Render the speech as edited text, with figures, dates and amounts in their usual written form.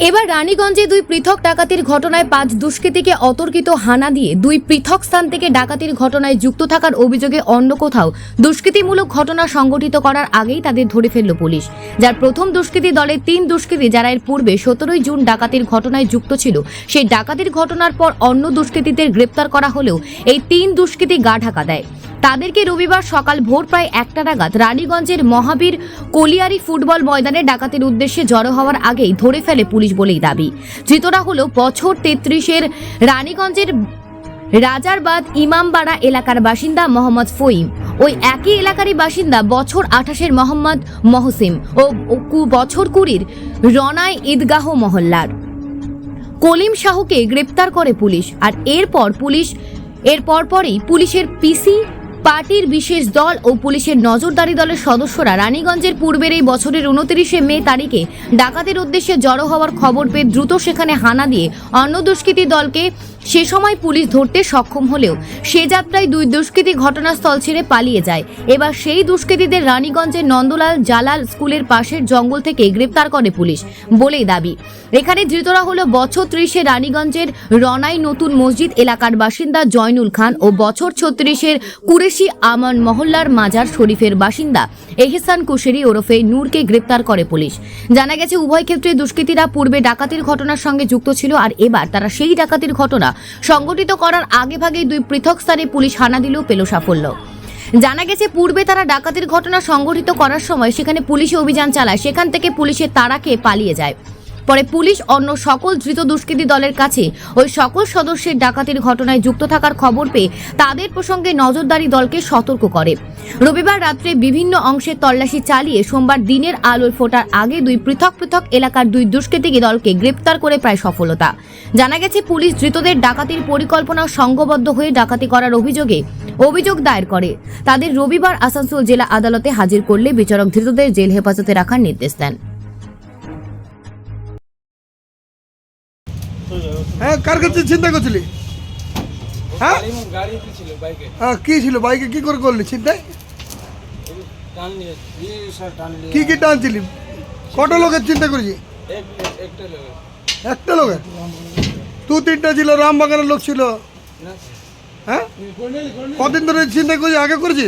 এবার রানীগঞ্জে দুই পৃথক ডাকাতির ঘটনায় 5 দুষ্কৃতীকে অতর্কিত হানা দিয়ে দুই পৃথক স্থান থেকে ডাকাতির ঘটনায় যুক্ত থাকার অভিযোগে অন্য কোথাও দুষ্কৃতিমূলক ঘটনা সংঘটিত করার আগেই তাদের ধরে ফেলল পুলিশ। যার প্রথম দুষ্কৃতী দলের 3 দুষ্কৃতী যারা এর পূর্বে 17 জুন ডাকাতির ঘটনায় যুক্ত ছিল, সেই ডাকাতির ঘটনার পর অন্য দুষ্কৃতীদের গ্রেপ্তার করা হলেও এই 3 দুষ্কৃতী গা ঢাকা দেয়। তাদেরকে রবিবার সকাল ভোর প্রায় 1টা নাগাদ রানীগঞ্জের মহাবীর কলিয়ারি ফুটবল ময়দানে ডাকাতির উদ্দেশ্যে জড়ো হওয়ার আগেই ধরে ফেলে পুলিশ বলেই দাবি। ধৃতরা হল বছর 33-এর রানীগঞ্জের রাজারবাদ ইমামবাড়া এলাকার বাসিন্দা মোহাম্মদ ফহিম, ওই একই এলাকারই বাসিন্দা বছর 28-এর মোহাম্মদ মহসিম ও বছর 20-এর রনাই ঈদগাহ মহল্লার কলিম শাহকে গ্রেপ্তার করে পুলিশ। আর এর পরপরই পুলিশের পিসি পার্টির বিশেষ দল ও পুলিশের নজরদারি দলের সদস্যরা রানীগঞ্জের পূর্বের এই বছরের 29শে মে তারিখে ডাকাতির উদ্দেশ্যে জড়ো হওয়ার খবর পেয়ে দ্রুত সেখানে হানা দিয়ে অন্য দুষ্কৃতী দলকে সে সময় পুলিশ ধরতে সক্ষম হলেও সে যাত্রায় দুই দুষ্কৃতী ঘটনাস্থল ছেড়ে পালিয়ে যায়। এবার সেই দুষ্কৃতীদের রানীগঞ্জের নন্দলাল জালাল স্কুলের পাশের জঙ্গল থেকে গ্রেপ্তার করে পুলিশ বলেই দাবি। এখানে ধৃতরা হলো বছর 30-এ রানীগঞ্জের রনাই নতুন মসজিদ এলাকার বাসিন্দা জয়নুল খান ও বছর 36-এর কুরেশি আমান মহল্লার মাজার শরীফের বাসিন্দা এহসান কুশেরি ওরফে নূরকে গ্রেপ্তার করে পুলিশ। জানা গেছে উভয় ক্ষেত্রে দুষ্কৃতীরা পূর্বে ডাকাতির ঘটনার সঙ্গে যুক্ত ছিল, আর এবার তারা সেই ডাকাতির ঘটনা সংগঠিত করার আগেভাগেই দুই পৃথক স্থানে পুলিশ হানা দিলেও পেল সাফল্য। জানা গেছে পূর্বে তারা ডাকাতির ঘটনা সংগঠিত করার সময় সেখানে পুলিশে অভিযান চালায়, সেখান থেকে পুলিশের তাড়া খেয়ে পালিয়ে যায়। পরে পুলিশ অন্য সকল ধৃত দুষ্কৃতী দলের কাছে ওই সকল সদস্যের ডাকাতির ঘটনায় যুক্ত থাকার খবর পেয়ে তাদের প্রসঙ্গে নজরদারি দলকে সতর্ক করে। রবিবার রাত্রে বিভিন্ন অংশে তল্লাশি চালিয়ে সোমবার দিনের আলোর ফোটার আগে দুই পৃথক এলাকার দুই দুষ্কৃতী দলকে গ্রেপ্তার করে প্রায় সফলতা। জানা গেছে পুলিশ ধৃতদের ডাকাতির পরিকল্পনা সংঘবদ্ধ হয়ে ডাকাতি করার অভিযোগ দায়ের করে। তাদের রবিবার আসানসোল জেলা আদালতে হাজির করলে বিচারক ধৃতদের জেল হেফাজতে রাখার নির্দেশ দেন। হ্যাঁ, কার কাছে চিন্তা করছিলি? হ্যাঁ, কি ছিল বাইকে? কি করে করলি চিন্তায়? কি কি টানছিলি? কটা লোকের চিন্তা করেছি? একটা লোকের? 2-3টা ছিল, রামবাগানের লোক ছিল। হ্যাঁ, কদিন ধরে চিন্তা করছি? আগে করেছি?